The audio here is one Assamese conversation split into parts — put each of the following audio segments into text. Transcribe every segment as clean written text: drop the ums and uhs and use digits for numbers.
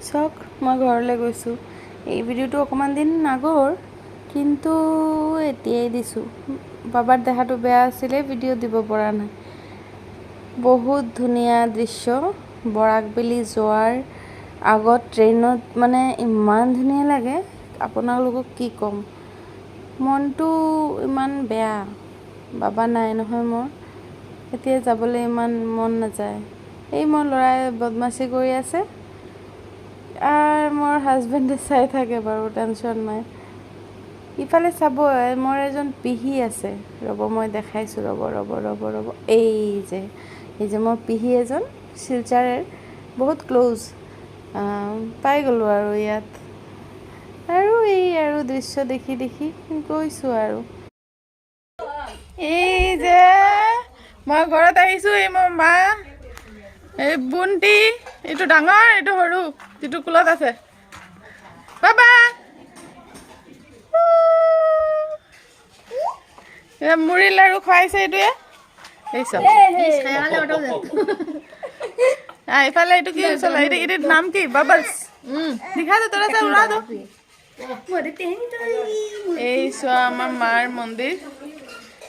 চাওক মই ঘৰলৈ গৈছোঁ। এই ভিডিঅ'টো অকণমান দিন আগৰ, কিন্তু এতিয়াই দিছোঁ। বাবাৰ দেহাটো বেয়া আছিলে, ভিডিঅ' দিব পৰা নাই। বহুত ধুনীয়া দৃশ্য। বৰাকবেলি যোৱাৰ আগত ট্ৰেইনত মানে ইমান ধুনীয়া লাগে, আপোনালোকক কি ক'ম। মনটো ইমান বেয়া, বাবা নাই নহয় মোৰ। এতিয়া যাবলৈ ইমান মন নাযায়। এই মোৰ ল'ৰাই বদমাচি কৰি আছে আৰু মোৰ হাজবেণ্ডে চাই থাকে বাৰু, টেনশ্যন নাই। ইফালে চাব, মোৰ এজন পেহী আছে, ৰ'ব মই দেখাইছোঁ, ৰ'ব। এই যে মোৰ পেহী এজন শিলচাৰৰ বহুত ক্ল'জ, পাই গ'লোঁ আৰু ইয়াত। আৰু দৃশ্য দেখি গৈছোঁ আৰু। এই যে মই ঘৰত আহিছোঁ, এই মোৰ মা, এই বুন্তি, এইটো ডাঙৰ, এইটো সৰু, যিটো কুলত আছে। বাবা মুড়ি লাৰু খুৱাইছে এইটোৱে। এইফালে এইটো কি চলে, এইটোৰ নাম কি? বাবলছ। দিখা দে, তোৰা চা উৰা দো। এই চোৱা আমাৰ মাৰ মন্দিৰ।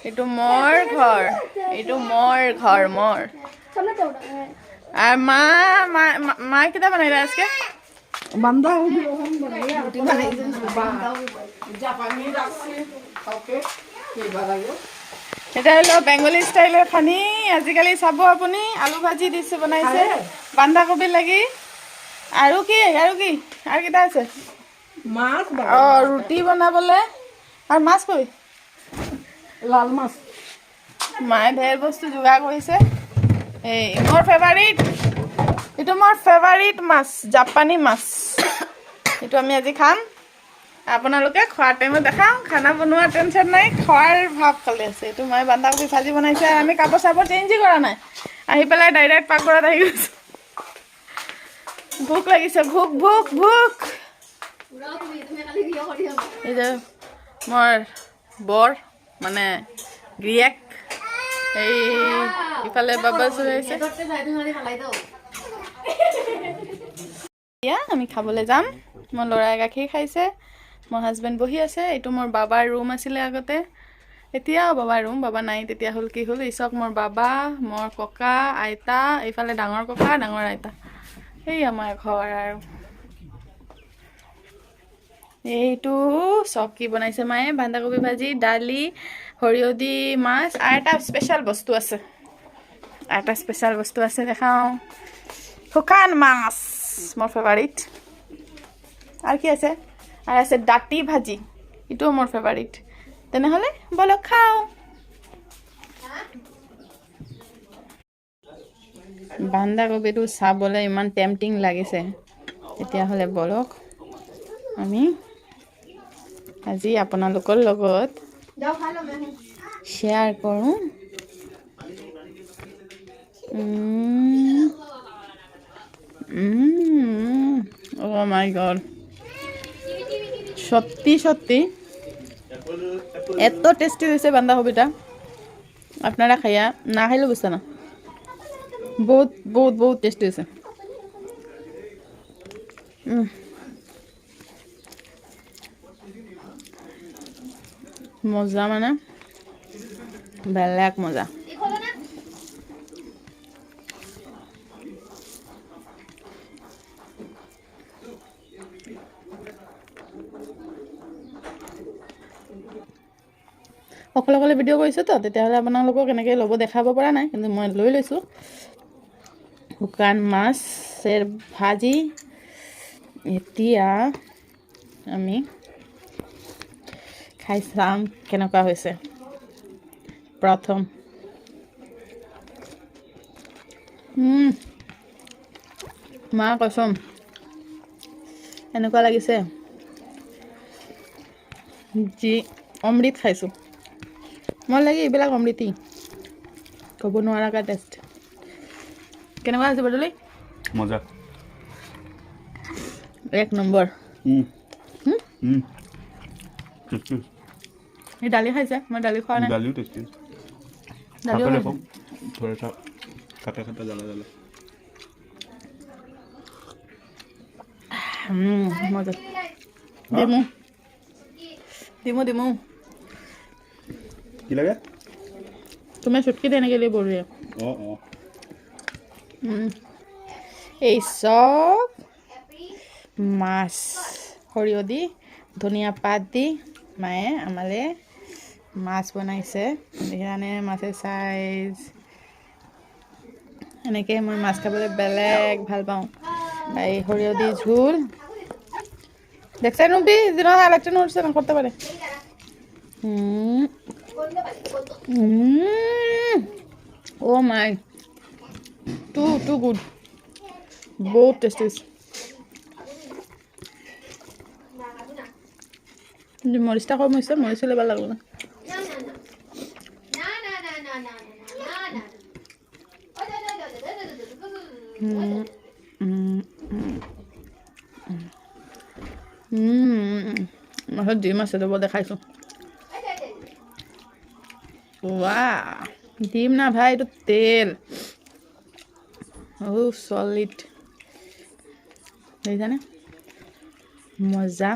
এইটো মোৰ ঘৰ, মোৰ। আৰু মা কেইটা বনাইলা আজকে? বান্দা এটা হলো বেংগলী ষ্টাইলৰ খানি। আজিকালি চাব আপুনি, আলু ভাজি দিছে, বনাইছে বন্ধাকবি লাগি। আৰু কি আৰু কেইটা আছে? মাছ, ৰুটি বনাবলে আৰু মাছ কবি, লাল মাছ। মায়ে ঢেৰ বস্তু যোগাৰ কৰিছে। এই মোৰ ফেভাৰিট, এইটো মোৰ ফেভাৰিট মাছ, জাপানী মাছ। এইটো আমি আজি খাম। আপোনালোকে খোৱাৰ টাইমত দেখাম, খানা বনোৱা টেনশ্যন নাই, খোৱাৰ ভাৱ খালি আছে। এইটো মই বন্ধাকবি ভাজি বনাইছে, আৰু আমি কাপোৰ চাপোৰ চেঞ্জেই কৰা নাই, আহি পেলাই ডাইৰেক্ট পাকঘৰত আহি গৈছোঁ। ভোক লাগিছে, ভোক। এই যে মোৰ বৰ মানে গিৰিয়েক, এই ইফালে বাবা চুৰ আহিছে। এতিয়া আমি খাবলৈ যাম। মোৰ ল'ৰাই গাখীৰ খাইছে, মোৰ হাজবেণ্ড বহি আছে। এইটো মোৰ বাবাৰ ৰুম আছিলে আগতে, এতিয়াও বাবাৰ ৰুম, বাবা নাই তেতিয়া হ'ল কি হ'ল। এই চব মোৰ বাবা, মোৰ ককা আইতা, এইফালে ডাঙৰ ককা ডাঙৰ আইতা, এই আমাৰ ঘৰ। আৰু এইটো চব কি বনাইছে মায়ে, বন্ধাকবি ভাজি, দালি, সৰিয়হ দি মাছ, আৰু এটা স্পেচিয়েল বস্তু আছে, দেখাওঁ। শুকান মাছ, মোৰ ফেভাৰিট। আৰু কি আছে? আৰু আছে দাঁতি ভাজি, এইটোও মোৰ ফেভাৰিট। তেনেহ'লে বলক খাওঁ। বন্ধাকবিটো চাবলৈ ইমান টেম্পটিং লাগিছে, তেতিয়াহ'লে বলক আমি আজি আপোনালোকৰ লগত শ্বেয়াৰ কৰোঁ। Oh my God, সত্যি এত টেস্টি হয়েছে বাঁধাকপিটা। আপনারা খাইয়া না খাইলে বুঝতে না, বহুত টেস্টি হয়েছে। মজা মানে বেলেগ মজা। অকলে ভিডিঅ' কৰিছোঁ তো, তেতিয়াহ'লে আপোনালোকক এনেকৈ ল'ব দেখাব পৰা নাই, কিন্তু মই লৈ লৈছোঁ। শুকান মাছেৰ ভাজি। এতিয়া আমি খাই চাম কেনেকুৱা হৈছে। প্ৰথম মা কচম এনেকুৱা লাগিছে যি অমৃত খাইছোঁ। মই লাগে এইবিলাক অমৃতি, ক'ব নোৱাৰাকৈ টেষ্ট। কেনেকুৱা হৈছে বদলি? মজা, এক নম্বৰ। এই দালি খাইছে, মই দালি খোৱা নাই। দালিও টেষ্টি, দালিও খাইছে। থোড়াसा খাটা জ্বালা মজা দিমু দিমু দিমু কি লাগে तुम्हें चुटकी देने के लिए बोल रही है এই চব মাছ সৰিয়হ দি ধনিয়া পাত দি মায়ে আমালে মাছ বনাইছে সেইকাৰণে মাছেৰ সাইজ এনেকৈ মই মাছ খাবলৈ বেলেগ ভাল পাওঁ এই সৰিয়হ দি ঝোল দেখছেন নুবি দিন আরেকটা নোটস করতে পারে ও মাই টু গুড বহুত টেস্টি মরিচটা কম হয়েছে মরিচ হলে ভালো লাগলো না মাছত ডিম আছে ৰ'ব দেখাইছোঁ वाह ডিম না ভাই এইটো তেল সলিড দেখিছানে মজা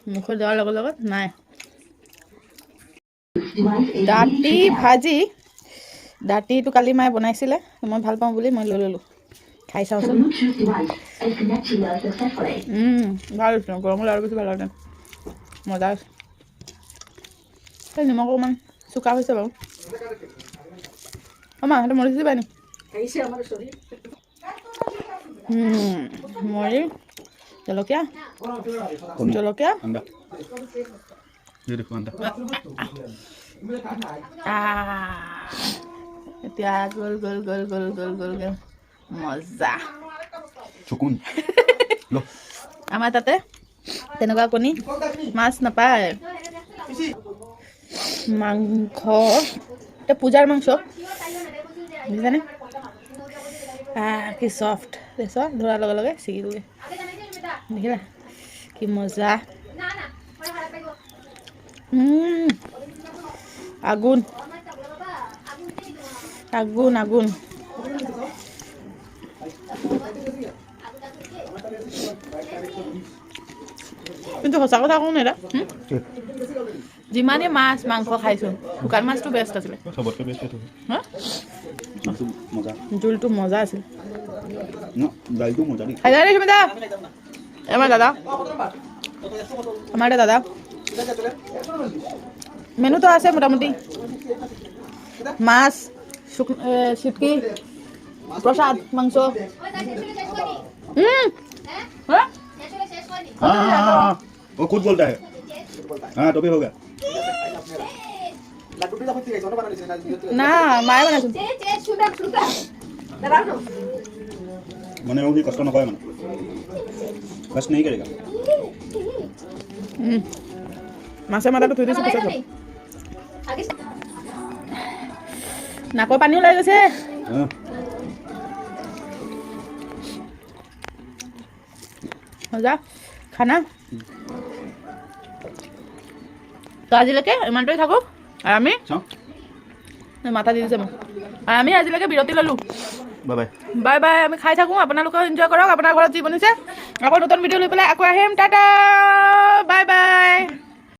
মুখত দিয়াৰ লগত লগত নাই ডাটি ভাজি ডাটিটো কালি মায়ে বনাইছিলে মই ভাল পাওঁ বুলি মই লৈ ল'লোঁ খাই চাওঁচোন ভাল হৈছে গৰম হ'লে আৰু বেছি ভাল লাগে মজা হৈছে নিমখ অকণমান চোকা হৈছে বাৰু মা সেইটো মৰিচ দিবা নি মৰি জলকীয়া জলকীয়া এতিয়া গ'ল গ'ল গ'ল গ'ল গ'ল গ'ল গ'ল মজা চকুন আমাৰ তাতে তেনেকুৱা কণী মাছ নাপায় মাংস এটা পূজাৰ মাংস বুজিছানে কি চফ্ট দেখ ধৰাৰ লগে লগে ছিগি গ'লে দেখিলা কি মজা আগুন আগুন আগুন কিন্তু সঁচা কথা কওঁ নে যিমানে মাছ মাংস খাইছোঁ শুকান মাছটো বেষ্ট আছিলে চবতকৈ বেষ্ট এইটো হা মজা জোলটো মজা আছিল দাইলটো মজা দেই খাই যায় সুমিতা আমাৰ দাদা আমাৰ এটা দাদা মেনুটো আছে মোটামুটি মাছ চিটকি প্রসাদ মাংস वो खुद बोलता है हाँ तो भी हो गया না মায়ে বনাইছো मैंने वो भी कष्ट नकरे मैंने कष्ट नहीं करेगा মাছে মাথাটো ধুই দিছো পিছত নাকৰ পানী ওলাই গৈছে हाँ মজা খানা তো আজিলৈকে ইমানটোৱে থাকক আৰু আমি चाओ মাথা দি দিছে মোক আৰু আমি আজিলৈকে বিৰতি ল'লোঁ बाय बाय বাই বাই আমি খাই থাকোঁ আপোনালোকেও এনজয় কৰক আপোনাৰ ঘৰত যি বনিছে আকৌ নতুন ভিডিঅ' লৈ পেলাই আকৌ আহিম টাটা বাই বাই